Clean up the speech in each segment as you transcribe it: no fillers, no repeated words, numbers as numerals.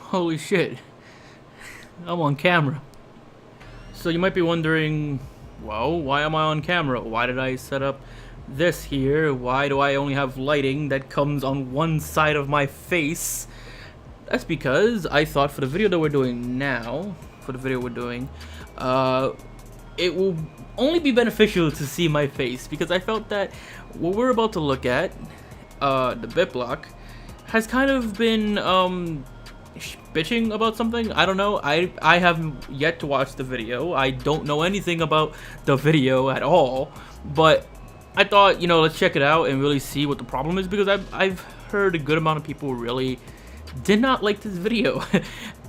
Holy shit. I'm on camera. So you might be wondering, well, why am I on camera? Why did I set up this here? Why do I only have lighting that comes on one side of my face? That's because I thought for the video that we're doing now, it will only be beneficial to see my face, because I felt that what we're about to look at, TheBitblock, has kind of been bitching about something. I don't know. I have yet to watch the video. I don't know anything about the video at all, but I thought, let's check it out and really see what the problem is, because I've heard a good amount of people really did not like this video.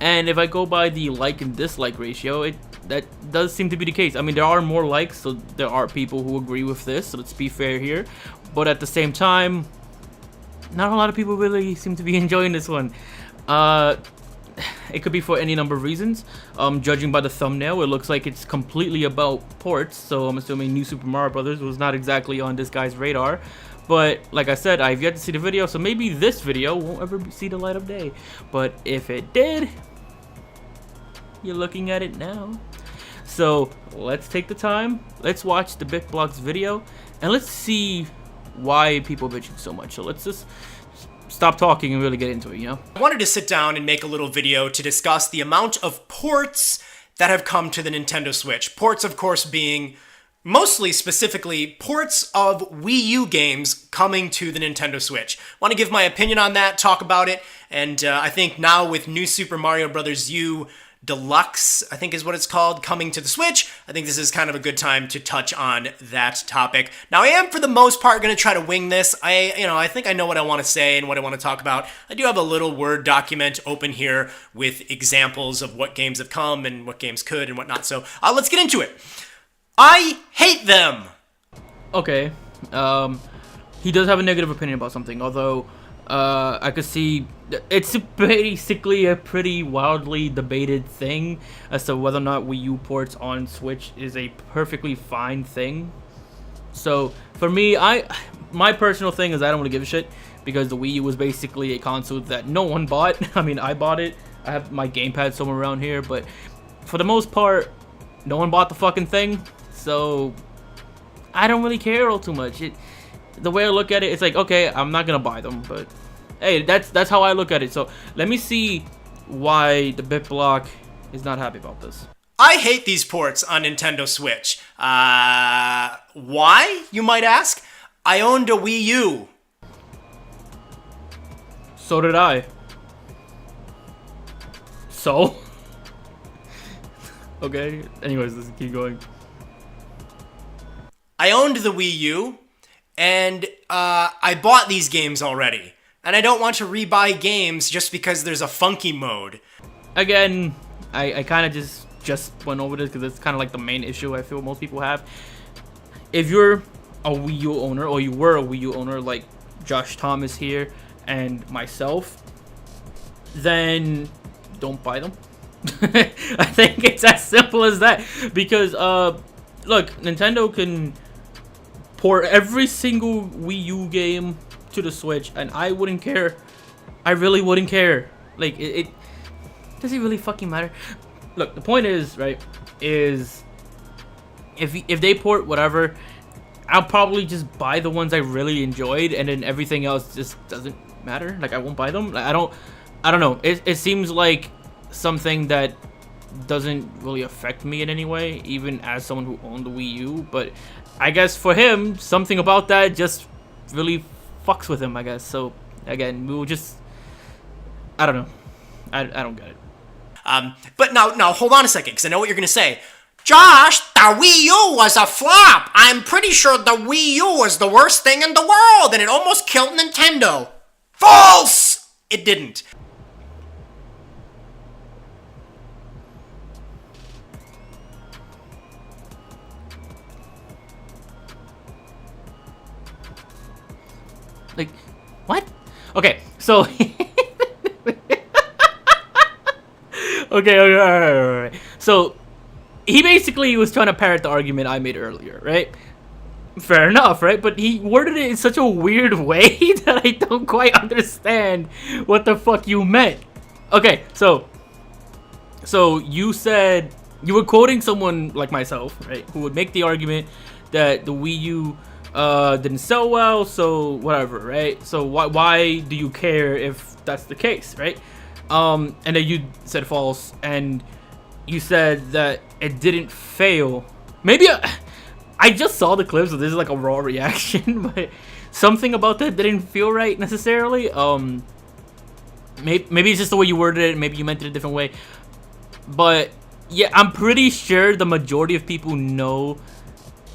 And if I go by the like and dislike ratio, that does seem to be the case. I mean, there are more likes, so there are people who agree with this, so let's be fair here. But at the same time, not a lot of people really seem to be enjoying this one. It could be for any number of reasons. Judging by the thumbnail, it looks like it's completely about ports, so I'm assuming New Super Mario Brothers was not exactly on this guy's radar. But like I said, I've yet to see the video, so maybe this video won't ever see the light of day. But if it did, you're looking at it now. So let's take the time, let's watch TheBitblock's video, and let's see why people are bitching so much. So let's just stop talking and really get into it, I wanted to sit down and make a little video to discuss the amount of ports that have come to the Nintendo Switch. Ports, of course, being mostly specifically ports of Wii U games coming to the Nintendo Switch. Want to give my opinion on that, talk about it, and I think now with New Super Mario Bros. U Deluxe, I think is what it's called, coming to the Switch, I think this is kind of a good time to touch on that topic. Now, I am, for the most part, going to try to wing this. I think I know what I want to say and what I want to talk about. I do have a little Word document open here with examples of what games have come and what games could and whatnot, so let's get into it. I hate them! Okay, he does have a negative opinion about something, although I could see it's basically a pretty wildly debated thing as to whether or not Wii U ports on Switch is a perfectly fine thing. So for me, my personal thing is I don't really give a shit, because the Wii U was basically a console that no one bought. I mean, I bought it. I have my gamepad somewhere around here, but for the most part, no one bought the fucking thing. So I don't really care all too much. The way I look at it, it's like, okay, I'm not gonna buy them, but hey, that's how I look at it. So let me see why TheBitblock is not happy about this. I hate these ports on Nintendo Switch. Why, you might ask? I owned a Wii U. So did I. So? Okay, anyways, let's keep going. I owned the Wii U, and I bought these games already. And I don't want to rebuy games just because there's a funky mode. Again, I kind of just went over this because it's kind of like the main issue I feel most people have. If you're a Wii U owner, or you were a Wii U owner like Josh Thomas here and myself, then don't buy them. I think it's as simple as that, because look, Nintendo can port every single Wii U game to the Switch, and I wouldn't care. I really wouldn't care. Like, it does it really fucking matter? Look, the point is, right, is if they port whatever, I'll probably just buy the ones I really enjoyed, and then everything else just doesn't matter. Like, I won't buy them. Like, I don't know. It seems like something that doesn't really affect me in any way, even as someone who owned the Wii U. But I guess for him, something about that just really fucks with him, I guess. So again, we'll just, I don't know. I don't get it. But now hold on a second, because I know what you're gonna say. Josh, the Wii U was a flop. I'm pretty sure the Wii U was the worst thing in the world, and it almost killed Nintendo. False! It didn't. Like, what? Okay, so okay, all right. So he basically was trying to parrot the argument I made earlier, right? Fair enough, right? But he worded it in such a weird way that I don't quite understand what the fuck you meant. Okay, so you said you were quoting someone like myself, right, who would make the argument that the Wii U didn't sell well, so whatever, right? So why do you care if that's the case, right? And then you said false, and you said that it didn't fail. Maybe I just saw the clip, so this is like a raw reaction, but something about that didn't feel right necessarily. Maybe it's just the way you worded it. Maybe you meant it a different way. But yeah, I'm pretty sure the majority of people know,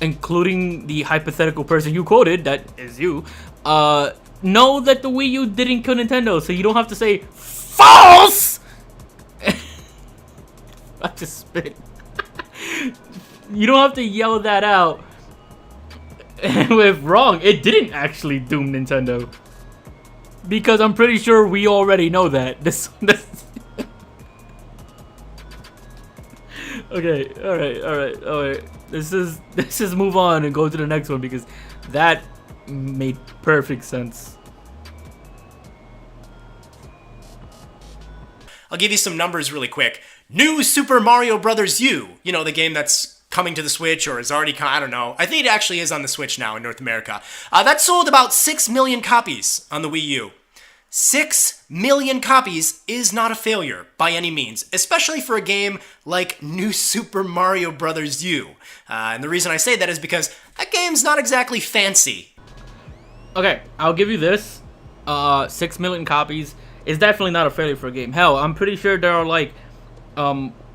including the hypothetical person you quoted, that is you, know that the Wii U didn't kill Nintendo, so you don't have to say false. I just spit. You don't have to yell that out with wrong. It didn't actually doom Nintendo, because I'm pretty sure we already know that. This okay, all right. Let's just move on and go to the next one, because that made perfect sense. I'll give you some numbers really quick. New Super Mario Bros. U, you know, the game that's coming to the Switch or is already, I don't know. I think it actually is on the Switch now in North America. That sold about 6 million copies on the Wii U. 6 million copies is not a failure by any means, especially for a game like New Super Mario Bros. U. And the reason I say that is because that game's not exactly fancy. Okay, I'll give you this. 6 million copies is definitely not a failure for a game. Hell, I'm pretty sure there are like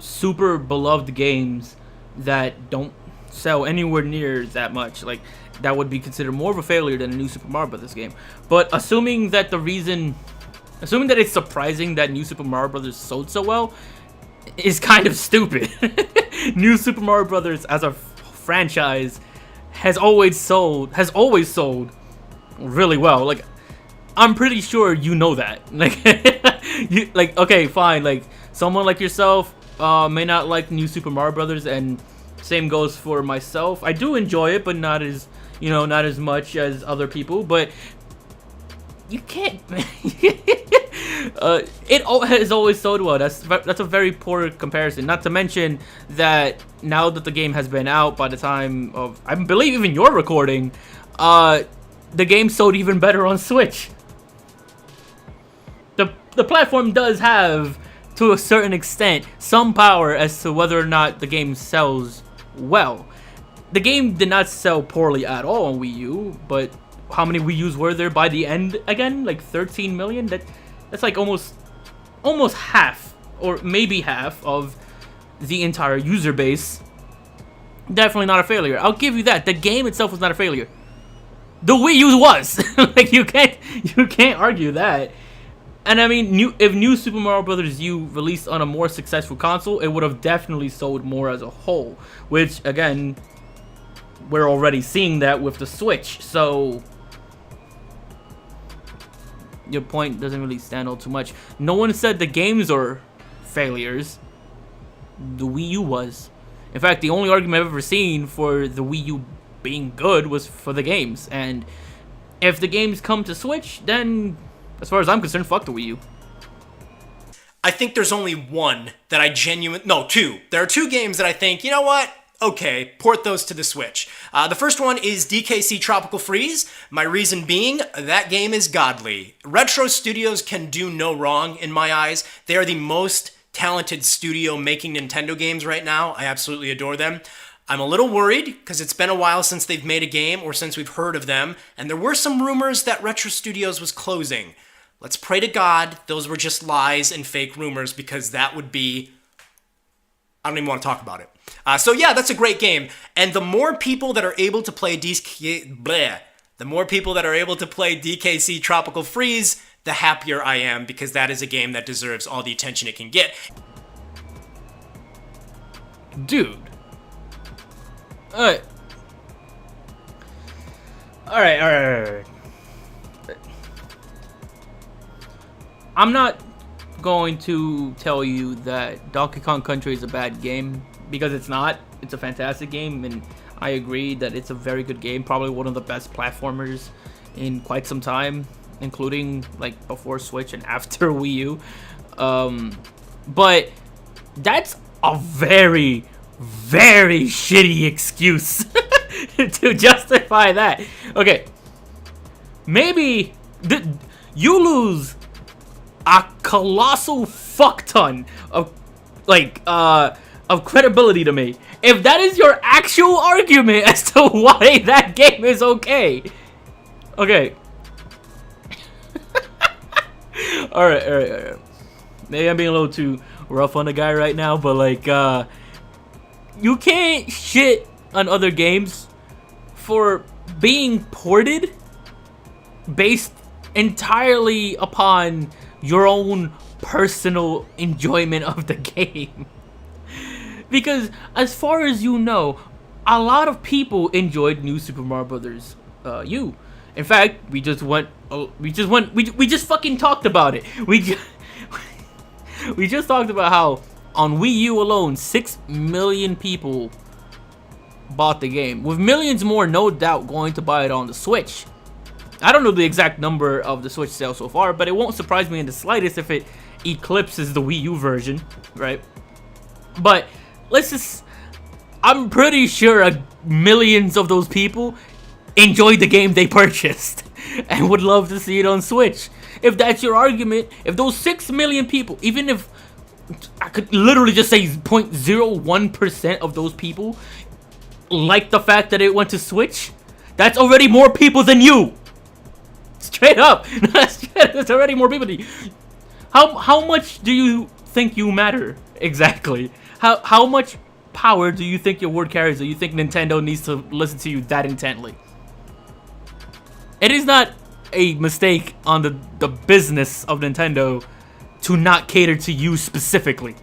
super beloved games that don't sell anywhere near that much. Like, that would be considered more of a failure than a New Super Mario Bros. Game. But assuming that it's surprising that New Super Mario Bros. Sold so well is kind of stupid. New Super Mario Bros. As a franchise has always sold really well. Like, I'm pretty sure you know that. Like, okay, fine. Like, someone like yourself may not like New Super Mario Bros. And same goes for myself. I do enjoy it, but not as much as other people. But you can't. It has always sold well. That's a very poor comparison. Not to mention that now that the game has been out, by the time of, I believe, even your recording, the game sold even better on Switch. The platform does have, to a certain extent, some power as to whether or not the game sells well. The game did not sell poorly at all on Wii U, but how many Wii U's were there by the end again? Like 13 million? That's like almost half, or maybe half, of the entire user base. Definitely not a failure. I'll give you that. The game itself was not a failure. The Wii U was. Like, you can't argue that. And I mean, if New Super Mario Bros. U released on a more successful console, it would have definitely sold more as a whole. Which, again, we're already seeing that with the Switch. So your point doesn't really stand out too much. No one said the games are failures. The Wii U was. In fact, the only argument I've ever seen for the Wii U being good was for the games. And if the games come to Switch, then, as far as I'm concerned, fuck the Wii U. I think there's only one that two. There are two games that I think, you know what? Okay, port those to the Switch. The first one is DKC Tropical Freeze. My reason being, that game is godly. Retro Studios can do no wrong in my eyes. They are the most talented studio making Nintendo games right now. I absolutely adore them. I'm a little worried because it's been a while since they've made a game or since we've heard of them, and there were some rumors that Retro Studios was closing. Let's pray to God those were just lies and fake rumors, because that would be... I don't even want to talk about it. So yeah, that's a great game. And the more people that are able to play DKC Tropical Freeze, the happier I am, because that is a game that deserves all the attention it can get. Dude. Alright. I'm not going to tell you that Donkey Kong Country is a bad game, because it's not. It's a fantastic game, and I agree that it's a very good game. Probably one of the best platformers in quite some time. including like before Switch and after Wii U. But that's a very, very shitty excuse to justify that. Okay, maybe you lose a colossal fuck ton of of credibility to me if that is your actual argument as to why that game is okay. Okay. All right. Maybe I'm being a little too rough on the guy right now, but like, you can't shit on other games for being ported based entirely upon your own personal enjoyment of the game. Because as far as you know, a lot of people enjoyed New Super Mario Brothers U. In fact, we just fucking talked about it. We just talked about how on Wii U alone, 6 million people bought the game, with millions more no doubt going to buy it on the Switch. I don't know the exact number of the Switch sales so far, but it won't surprise me in the slightest if it eclipses the Wii U version, right? But I'm pretty sure millions of those people enjoyed the game they purchased and would love to see it on Switch. If that's your argument, if those 6 million people, even if I could literally just say 0.01% of those people like the fact that it went to Switch, that's already more people than you. Straight up. That's already more people than you. How much do you think you matter exactly? How much power do you think your word carries? Do you think Nintendo needs to listen to you that intently? It is not a mistake on the business of Nintendo to not cater to you specifically.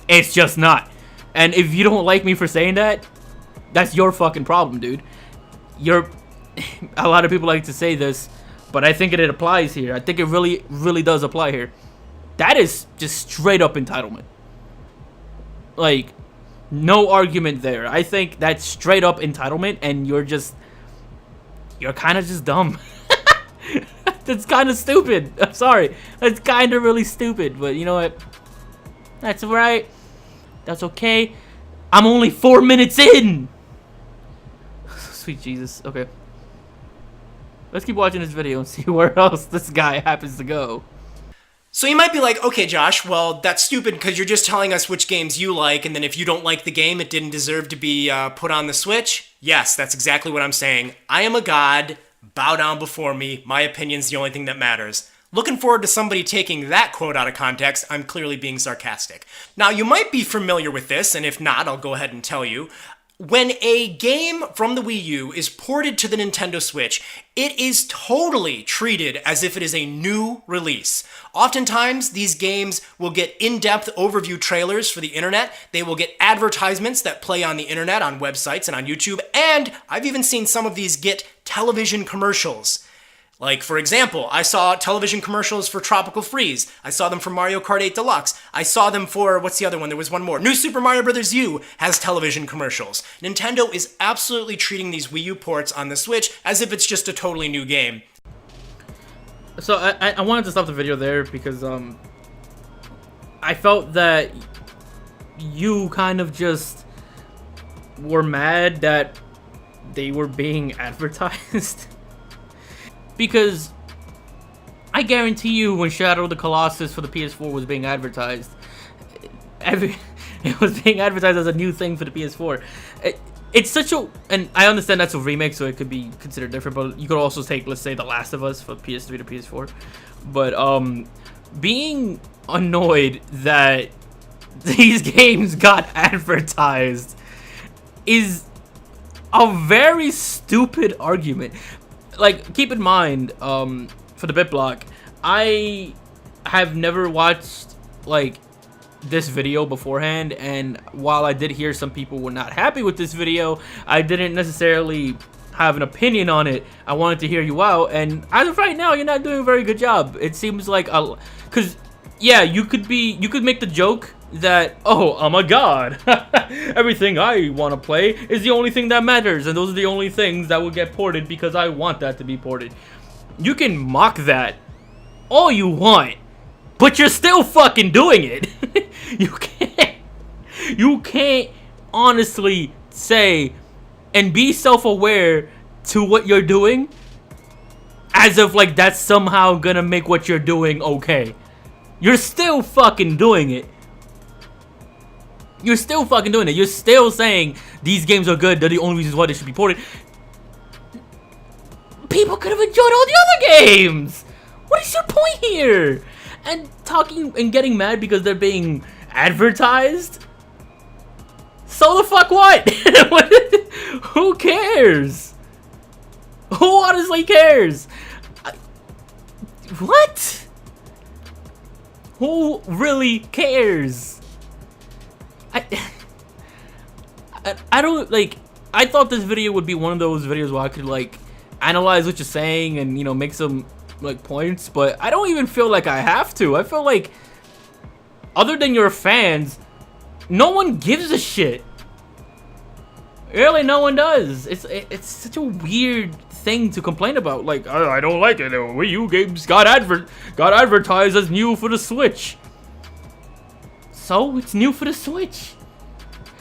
It's just not. And if you don't like me for saying that, that's your fucking problem, dude. A lot of people like to say this, but I think it applies here. I think it really, really does apply here. That is just straight up entitlement. Like, no argument there. I think that's straight up entitlement, and you're kind of just dumb. That's kind of stupid. I'm sorry. That's kind of really stupid, but you know what? That's right. That's okay. I'm only 4 minutes in. Sweet Jesus. Okay. Let's keep watching this video and see where else this guy happens to go. So you might be like, okay, Josh, well, that's stupid because you're just telling us which games you like, and then if you don't like the game, it didn't deserve to be put on the Switch. Yes, that's exactly what I'm saying. I am a god. Bow down before me. My opinion's the only thing that matters. Looking forward to somebody taking that quote out of context. I'm clearly being sarcastic. Now, you might be familiar with this, and if not, I'll go ahead and tell you. When a game from the Wii U is ported to the Nintendo Switch, it is totally treated as if it is a new release. Oftentimes, these games will get in-depth overview trailers for the internet. They will get advertisements that play on the internet, on websites and on YouTube, and I've even seen some of these get television commercials. Like, for example, I saw television commercials for Tropical Freeze. I saw them for Mario Kart 8 Deluxe. I saw them for, what's the other one? There was one more. New Super Mario Bros. U has television commercials. Nintendo is absolutely treating these Wii U ports on the Switch as if it's just a totally new game. So I wanted to stop the video there because I felt that you kind of just were mad that they were being advertised. Because I guarantee you when Shadow of the Colossus for the PS4 was being advertised, it was being advertised as a new thing for the PS4. It's such a... And I understand that's a remake, so it could be considered different, but you could also take, let's say, The Last of Us for PS3 to PS4. But being annoyed that these games got advertised is a very stupid argument. Like, keep in mind, for TheBitblock, I have never watched, like, this video beforehand, and while I did hear some people were not happy with this video, I didn't necessarily have an opinion on it. I wanted to hear you out, and as of right now, you're not doing a very good job. It seems like, because, yeah, you could make the joke that, oh, I'm a god. Everything I want to play is the only thing that matters, and those are the only things that will get ported because I want that to be ported. You can mock that all you want, but you're still fucking doing it. You can't honestly say and be self-aware to what you're doing as if like that's somehow gonna make what you're doing okay. You're still fucking doing it. You're still fucking doing it. You're still saying these games are good. They're the only reasons why they should be ported. People could have enjoyed all the other games. What is your point here? And talking and getting mad because they're being advertised? So the fuck what? Who cares? Who honestly cares? What? Who really cares? I don't like. I thought this video would be one of those videos where I could like analyze what you're saying and, you know, make some like points, but I don't even feel like I have to. I feel like other than your fans, no one gives a shit. Really, no one does. It's such a weird thing to complain about. Like, I don't like it. Wii U games got advertised as new for the Switch. So it's new for the Switch.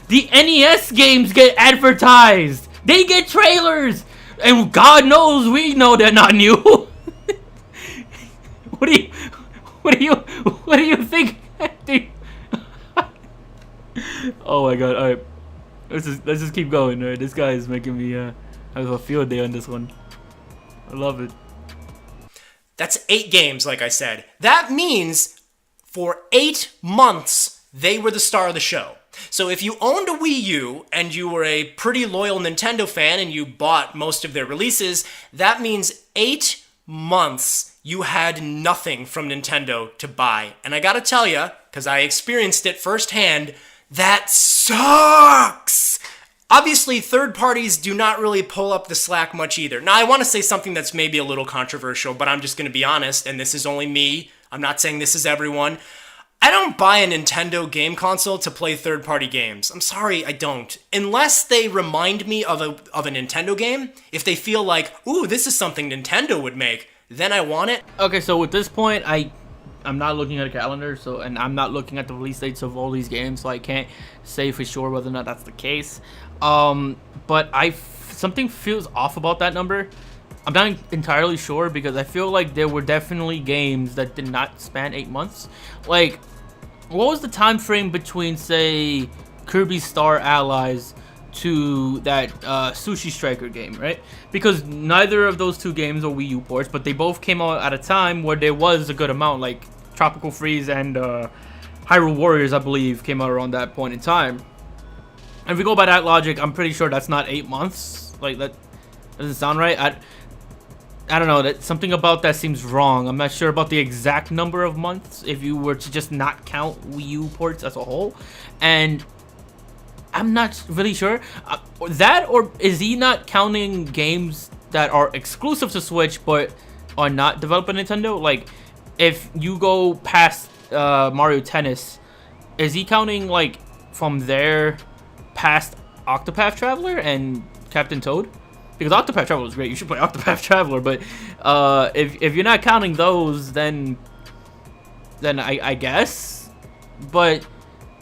The NES games get advertised. They get trailers, and God knows we know they're not new. What do you think? Oh my god! All right, let's just keep going. All right, this guy is making me have a field day on this one. I love it. That's 8 games, like I said. That means for 8 months, they were the star of the show. So if you owned a Wii U and you were a pretty loyal Nintendo fan and you bought most of their releases, that means 8 months you had nothing from Nintendo to buy. And I gotta tell ya, because I experienced it firsthand, that sucks! Obviously, third parties do not really pull up the slack much either. Now, I want to say something that's maybe a little controversial, but I'm just going to be honest, and this is only me. I'm not saying this is everyone. I don't buy a Nintendo game console to play third-party games. I'm sorry, I don't. Unless they remind me of a Nintendo game. If they feel like, ooh, this is something Nintendo would make, then I want it. Okay, so at this point, I'm not looking at a calendar, and I'm not looking at the release dates of all these games, so I can't say for sure whether or not that's the case. But something feels off about that number. I'm not entirely sure because I feel like there were definitely games that did not span 8 months. Like, what was the time frame between, say, Kirby Star Allies to that Sushi Striker game, right? Because neither of those two games are Wii U ports, but they both came out at a time where there was a good amount, like Tropical Freeze and Hyrule Warriors, I believe, came out around that point in time. And if we go by that logic, I'm pretty sure that's not 8 months. Like, that doesn't sound right. I don't know, that something about that seems wrong. I'm not sure about the exact number of months if you were to just not count Wii U ports as a whole. And I'm not really sure. That, or is he not counting games that are exclusive to Switch but are not developed by Nintendo? Like, if you go past Mario Tennis, is he counting, like, from there past Octopath Traveler and Captain Toad? Because Octopath Traveler is great. You should play Octopath Traveler. But if you're not counting those, then I guess. But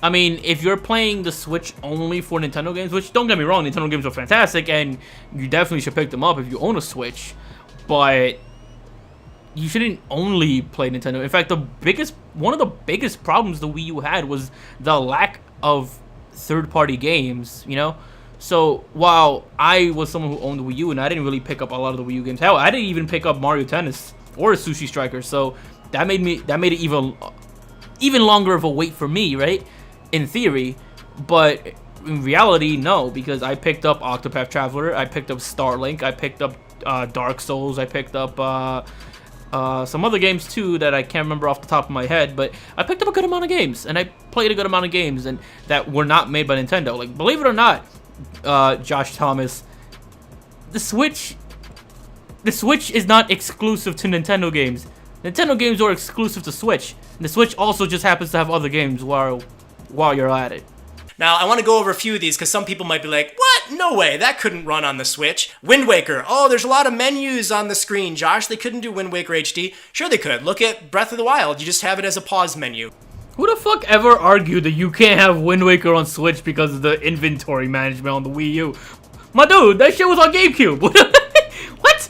I mean, if you're playing the Switch only for Nintendo games, which don't get me wrong, Nintendo games are fantastic, and you definitely should pick them up if you own a Switch. But you shouldn't only play Nintendo. In fact, one of the biggest problems the Wii U had was the lack of third-party games. You know. So while I was someone who owned the Wii U and I didn't really pick up a lot of the Wii U games, hell, I didn't even pick up Mario Tennis or Sushi Striker. So that made it even longer of a wait for me, right? In theory, but in reality, no, because I picked up Octopath Traveler, I picked up Starlink, I picked up Dark Souls, I picked up some other games too that I can't remember off the top of my head, but I picked up a good amount of games and I played a good amount of games and that were not made by Nintendo. Like, believe it or not, Josh Thomas, the Switch is not exclusive to Nintendo games. Nintendo games are exclusive to Switch. And the Switch also just happens to have other games while while you're at it. Now, I want to go over a few of these because some people might be like, what? No way, that couldn't run on the Switch. Wind Waker. Oh, there's a lot of menus on the screen, Josh. They couldn't do Wind Waker HD. Sure they could. Look at Breath of the Wild. You just have it as a pause menu. Who the fuck ever argued that you can't have Wind Waker on Switch because of the inventory management on the Wii U? My dude, that shit was on GameCube. What?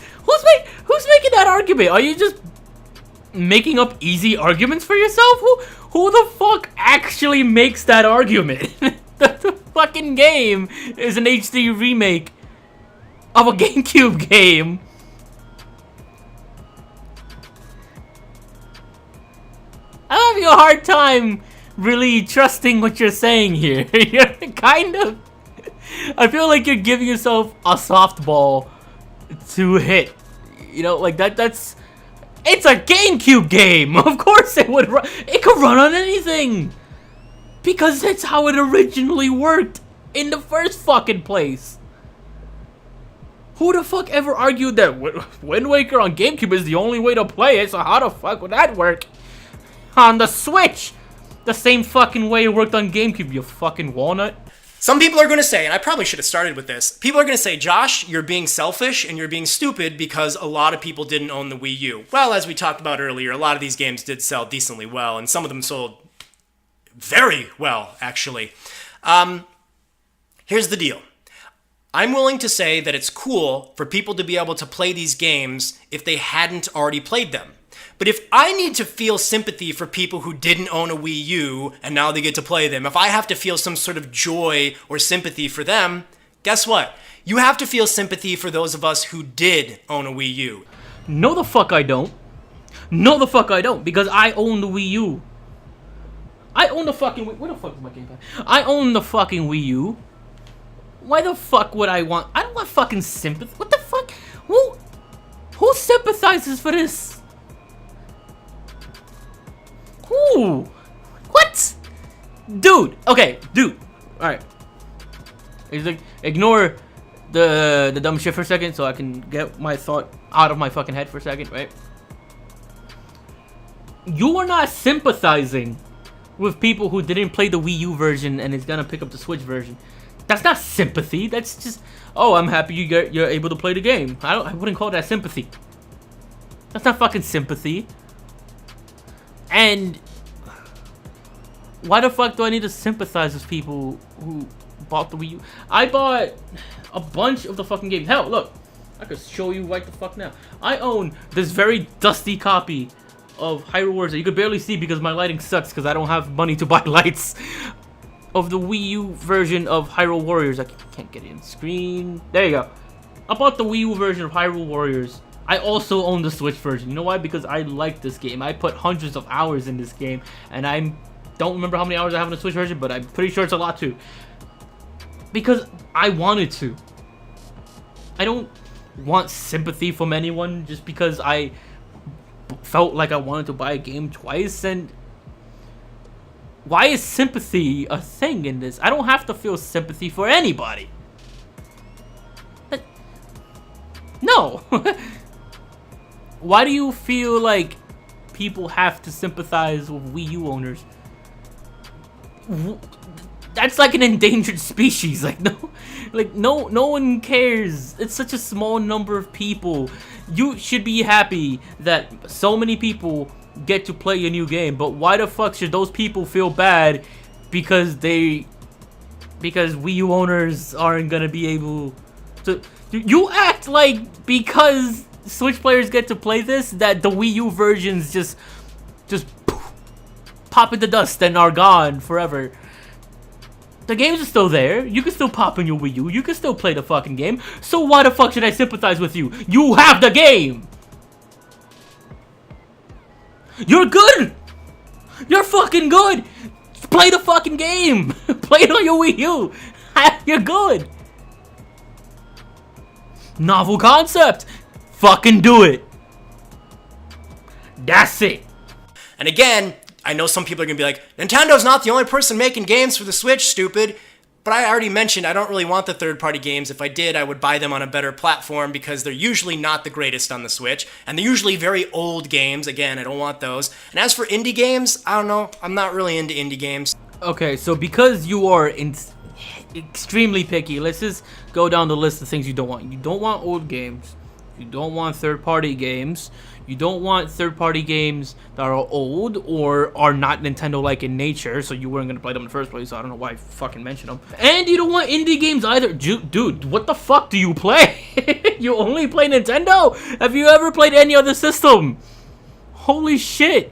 Who's making that argument? Are you just making up easy arguments for yourself? Who the fuck actually makes that argument? The fucking game is an HD remake of a GameCube game. I'm having a hard time really trusting what you're saying here. You're kind of... I feel like you're giving yourself a softball to hit. You know, like that's... It's a GameCube game! Of course it would run... It could run on anything! Because that's how it originally worked in the first fucking place. Who the fuck ever argued that Wind Waker on GameCube is the only way to play it, so how the fuck would that work on the Switch? The same fucking way it worked on GameCube, you fucking walnut. Some people are going to say, and I probably should have started with this, people are going to say, Josh, you're being selfish and you're being stupid because a lot of people didn't own the Wii U. Well, as we talked about earlier, a lot of these games did sell decently well, and some of them sold very well, actually. Here's the deal. I'm willing to say that it's cool for people to be able to play these games if they hadn't already played them. But if I need to feel sympathy for people who didn't own a Wii U and now they get to play them, if I have to feel some sort of joy or sympathy for them, guess what? You have to feel sympathy for those of us who did own a Wii U. No the fuck I don't. No the fuck I don't, because I own the Wii U. I own the fucking Wii... Where the fuck is my gamepad? I own the fucking Wii U. Why the fuck would I want... I don't want fucking sympathy. What the fuck? Who sympathizes for this? Who? What? Dude. Okay, dude. Alright. Ignore the dumb shit for a second so I can get my thought out of my fucking head for a second, right? You are not sympathizing with people who didn't play the Wii U version and is gonna pick up the Switch version. That's not sympathy. That's just, oh, I'm happy you're able to play the game. I wouldn't call that sympathy. That's not fucking sympathy. And why the fuck do I need to sympathize with people who bought the Wii U? I bought a bunch of the fucking games. Hell, look, I could show you right the fuck now. I own this very dusty copy of Hyrule Warriors that you could barely see because my lighting sucks because I don't have money to buy lights. Of the Wii U version of Hyrule Warriors. I can't get it in screen. There you go. I bought the Wii U version of Hyrule Warriors. I also own the Switch version. You know why? Because I like this game. I put hundreds of hours in this game, and I don't remember how many hours I have in the Switch version, but I'm pretty sure it's a lot too. Because I wanted to. I don't want sympathy from anyone just because I felt like I wanted to buy a game twice. And why is sympathy a thing in this? I don't have to feel sympathy for anybody. No. Why do you feel like people have to sympathize with Wii U owners? That's like an endangered species. Like no one cares. It's such a small number of people. You should be happy that so many people get to play a new game, but why the fuck should those people feel bad because Wii U owners aren't gonna be able to... You act like because Switch players get to play this, that the Wii U versions just poof, pop into dust and are gone forever. The games are still there. You can still pop in your Wii U. You can still play the fucking game. So why the fuck should I sympathize with you? You have the game! You're good! You're fucking good! Play the fucking game! Play it on your Wii U! You're good! Novel concept! Fucking do it! That's it! And again, I know some people are going to be like, Nintendo's not the only person making games for the Switch, stupid. But I already mentioned I don't really want the third-party games. If I did, I would buy them on a better platform because they're usually not the greatest on the Switch. And they're usually very old games. Again, I don't want those. And as for indie games, I don't know. I'm not really into indie games. Okay, so because you are extremely picky, let's just go down the list of things you don't want. You don't want old games. You don't want third-party games. You don't want third-party games that are old or are not Nintendo-like in nature, so you weren't going to play them in the first place, so I don't know why I fucking mentioned them. And you don't want indie games either. Dude, what the fuck do you play? You only play Nintendo? Have you ever played any other system? Holy shit.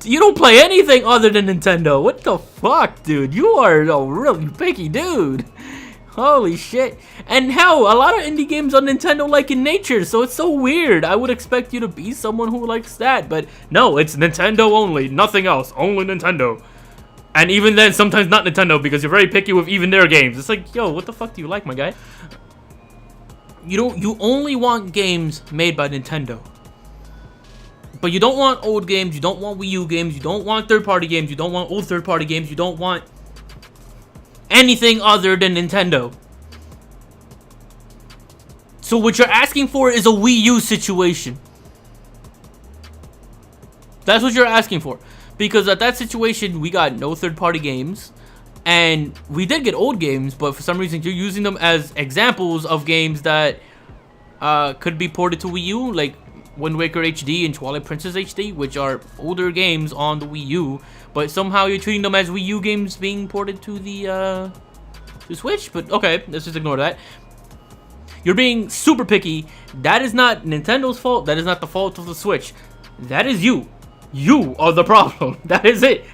You don't play anything other than Nintendo. What the fuck, dude? You are a really picky dude. Holy shit. And hell, a lot of indie games are Nintendo-like in nature, so it's so weird. I would expect you to be someone who likes that, but no, it's Nintendo only. Nothing else. Only Nintendo. And even then, sometimes not Nintendo, because you're very picky with even their games. It's like, yo, what the fuck do you like, my guy? You only want games made by Nintendo. But you don't want old games, you don't want Wii U games, you don't want third-party games, you don't want old third-party games, you don't want anything other than Nintendo. So what you're asking for is a Wii U situation. That's what you're asking for. Because at that situation, we got no third-party games. And we did get old games, but for some reason, you're using them as examples of games that could be ported to Wii U, like Wind Waker HD and Twilight Princess HD, which are older games on the Wii U, but somehow you're treating them as Wii U games being ported to the Switch. But okay, let's just ignore that. You're being super picky. That is not Nintendo's fault. That is not the fault of the Switch. That is you. You are the problem. That is it.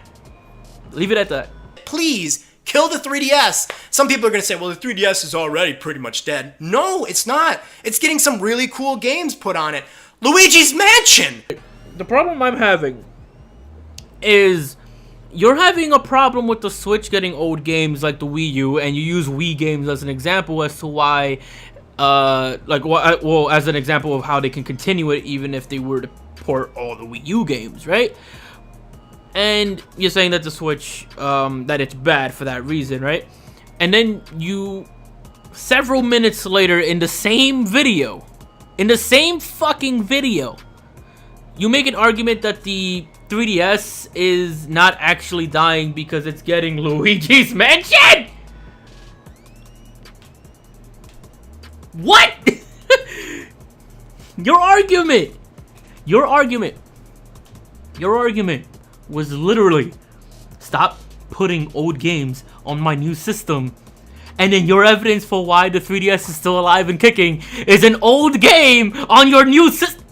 Leave it at that. Please, kill the 3DS. Some people are going to say, well, the 3DS is already pretty much dead. No, it's not. It's getting some really cool games put on it. Luigi's Mansion! The problem I'm having is you're having a problem with the Switch getting old games like the Wii U, and you use Wii games as an example as to why, as an example of how they can continue it even if they were to port all the Wii U games, right? And you're saying that the Switch, that it's bad for that reason, right? And then you, several minutes later in the same video, in the same fucking video, you make an argument that the 3DS is not actually dying because it's getting Luigi's Mansion! What? Your argument was literally, stop putting old games on my new system. And then your evidence for why the 3DS is still alive and kicking is an old game on your new system.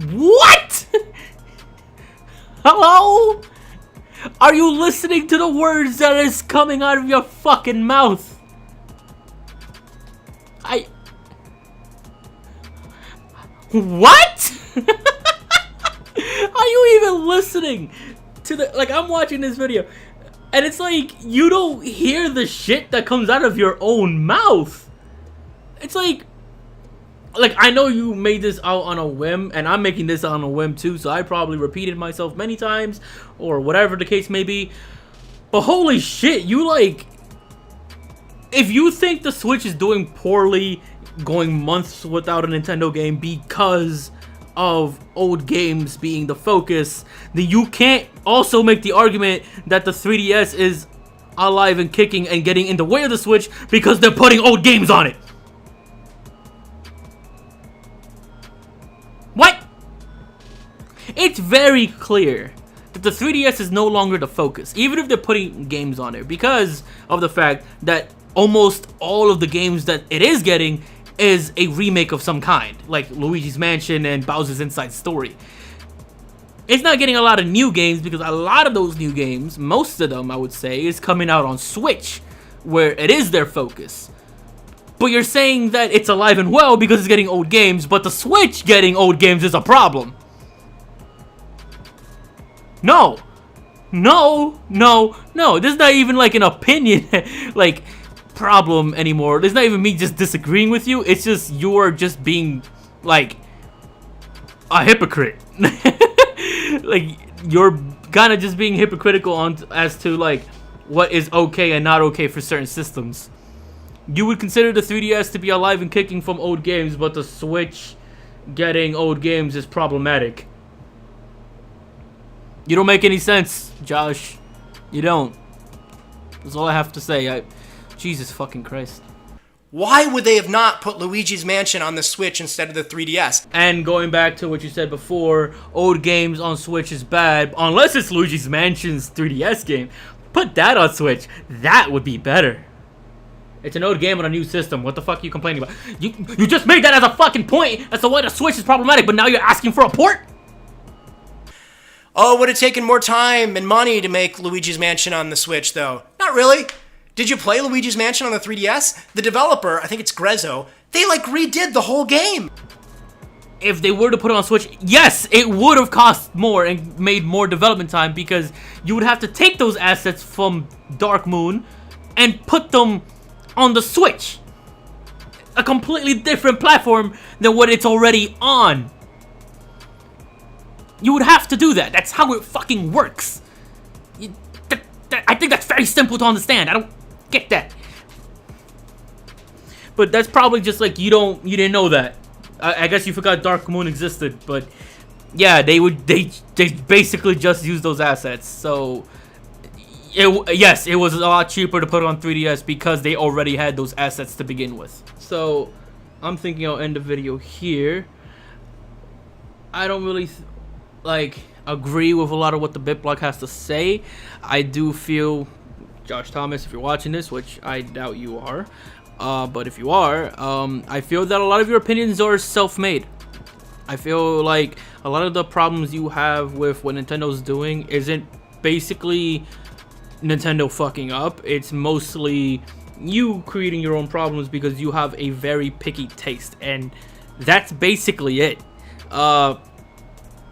What? Hello? Are you listening to the words that is coming out of your fucking mouth? What? Are you even listening to the, like, I'm watching this video and it's like you don't hear the shit that comes out of your own mouth. It's like I know you made this out on a whim, and I'm making this on a whim too, so I probably repeated myself many times or whatever the case may be. But holy shit, you like, if you think the Switch is doing poorly, going months without a Nintendo game because of old games being the focus, then you can't also make the argument that the 3DS is alive and kicking and getting in the way of the Switch because they're putting old games on it. What? It's very clear that the 3DS is no longer the focus, even if they're putting games on it, because of the fact that almost all of the games that it is getting is a remake of some kind, like Luigi's Mansion and Bowser's Inside Story. It's not getting a lot of new games because a lot of those new games, most of them I would say, is coming out on Switch, where it is their focus. But you're saying that it's alive and well because it's getting old games, but the Switch getting old games is a problem. No. This is not even like an opinion, like, problem anymore. There's not even me just disagreeing with you. It's just you're just being like a hypocrite. Like, you're kind of just being hypocritical on as to like what is okay and not okay for certain systems. You would consider the 3DS to be alive and kicking from old games, but the Switch getting old games is problematic. You don't make any sense, Josh. You don't. That's all I have to say. Jesus fucking Christ. Why would they have not put Luigi's Mansion on the Switch instead of the 3DS? And going back to what you said before, old games on Switch is bad, unless it's Luigi's Mansion's 3DS game. Put that on Switch. That would be better. It's an old game on a new system. What the fuck are you complaining about? You just made that as a fucking point as to why the Switch is problematic, but now you're asking for a port? Oh, would have taken more time and money to make Luigi's Mansion on the Switch, though. Not really. Did you play Luigi's Mansion on the 3DS? The developer, I think it's Grezzo, they like redid the whole game. If they were to put it on Switch, yes, it would have cost more and made more development time, because you would have to take those assets from Dark Moon and put them on the Switch. A completely different platform than what it's already on. You would have to do that. That's how it fucking works. I think that's very simple to understand. I don't get that. But that's probably just like you didn't know that. I guess you forgot Dark Moon existed, but yeah, they basically just used those assets. So yes, it was a lot cheaper to put it on 3DS because they already had those assets to begin with. So I'm thinking I'll end the video here. I don't really agree with a lot of what the BitBlock has to say. I do feel, Josh Thomas, if you're watching this, which I doubt you are, but if you are, I feel that a lot of your opinions are self-made. I feel like a lot of the problems you have with what Nintendo's doing isn't basically Nintendo fucking up. It's mostly you creating your own problems because you have a very picky taste, and that's basically it.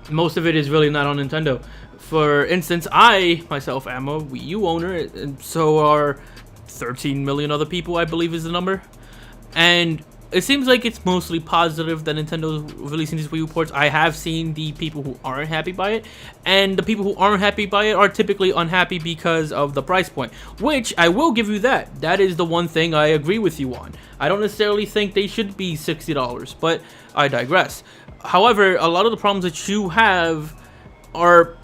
Most of it is really not on Nintendo. For instance, I myself am a Wii U owner, and so are 13 million other people, I believe is the number. And it seems like it's mostly positive that Nintendo's releasing these Wii U ports. I have seen the people who aren't happy by it, and the people who aren't happy by it are typically unhappy because of the price point, which I will give you that. That is the one thing I agree with you on. I don't necessarily think they should be $60, but I digress. However, a lot of the problems that you have are,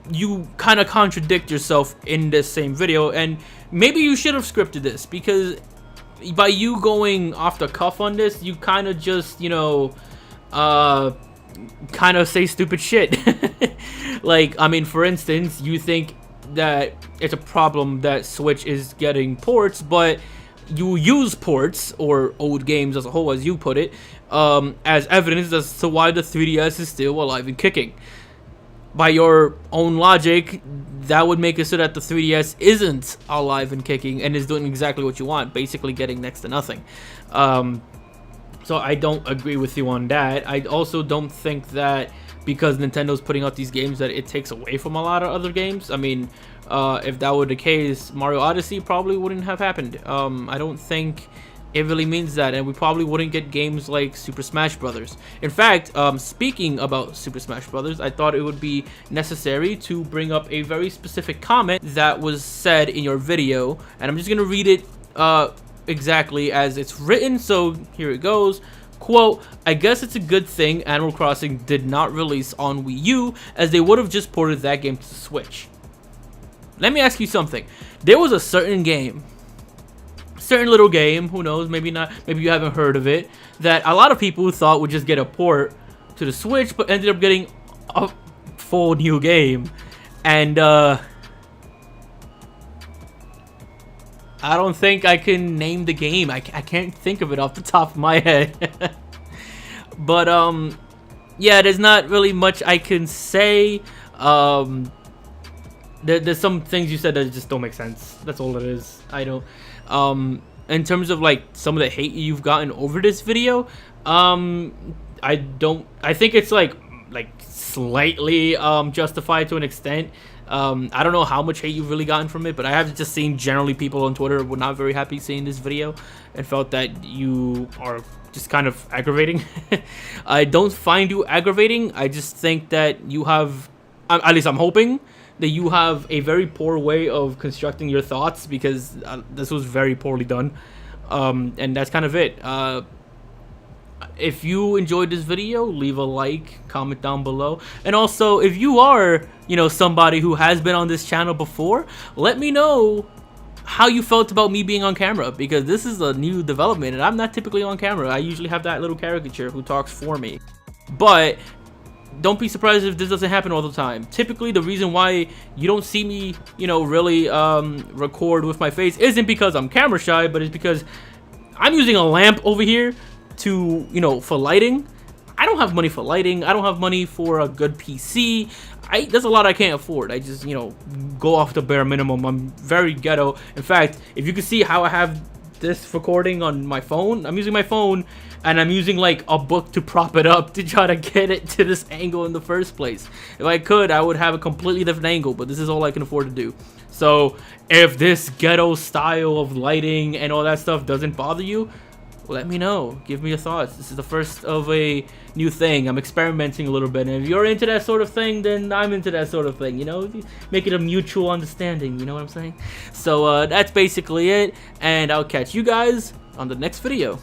you kind of contradict yourself in this same video, and maybe you should have scripted this, because by you going off the cuff on this, you kind of just, kind of say stupid shit. Like, I mean, for instance, you think that it's a problem that Switch is getting ports, but you use ports, or old games as a whole, as you put it, as evidence as to why the 3DS is still alive and kicking. By your own logic, that would make it so that the 3DS isn't alive and kicking and is doing exactly what you want, basically getting next to nothing. So I don't agree with you on that. I also don't think that because Nintendo's putting out these games that it takes away from a lot of other games. I mean, if that were the case, Mario Odyssey probably wouldn't have happened. I don't think it really means that, and we probably wouldn't get games like Super Smash Brothers. In fact, speaking about Super Smash Brothers, I thought it would be necessary to bring up a very specific comment that was said in your video, and I'm just gonna read it exactly as it's written. So here it goes. Quote, I guess it's a good thing Animal Crossing did not release on Wii U, as they would have just ported that game to the Switch. Let me ask you something. There was a certain game, certain little game, who knows, maybe not, maybe you haven't heard of it, that a lot of people thought would just get a port to the Switch, but ended up getting a full new game. And I don't think I can name the game. I can't think of it off the top of my head. But yeah, there's not really much I can say. There's some things you said that just don't make sense. That's all it is. I don't. In terms of like some of the hate you've gotten over this video, I think it's like slightly justified to an extent. I don't know how much hate you've really gotten from it, but I have just seen generally people on Twitter were not very happy seeing this video and felt that you are just kind of aggravating. I don't find you aggravating. I just think that you have, at least I'm hoping, that you have a very poor way of constructing your thoughts, because this was very poorly done. And that's kind of it. if you enjoyed this video, leave a like, comment down below. And also, if you are, you know, somebody who has been on this channel before, let me know how you felt about me being on camera, because this is a new development and I'm not typically on camera. I usually have that little caricature who talks for me. But don't be surprised if this doesn't happen all the time. Typically, the reason why you don't see me, you know, really record with my face isn't because I'm camera shy, but it's because I'm using a lamp over here to, you know, for lighting. I don't have money for lighting. I don't have money for a good PC. There's a lot I can't afford. I just, you know, go off the bare minimum. I'm very ghetto. In fact, if you can see how I have this recording on my phone, I'm using my phone and I'm using like a book to prop it up to try to get it to this angle in the first place. If I could, I would have a completely different angle, but this is all I can afford to do. So if this ghetto style of lighting and all that stuff doesn't bother you, let me know. Give me your thoughts. This is the first of a new thing. I'm experimenting a little bit, and if you're into that sort of thing, then I'm into that sort of thing, you know? Make it a mutual understanding, you know what I'm saying? So that's basically it, and I'll catch you guys on the next video.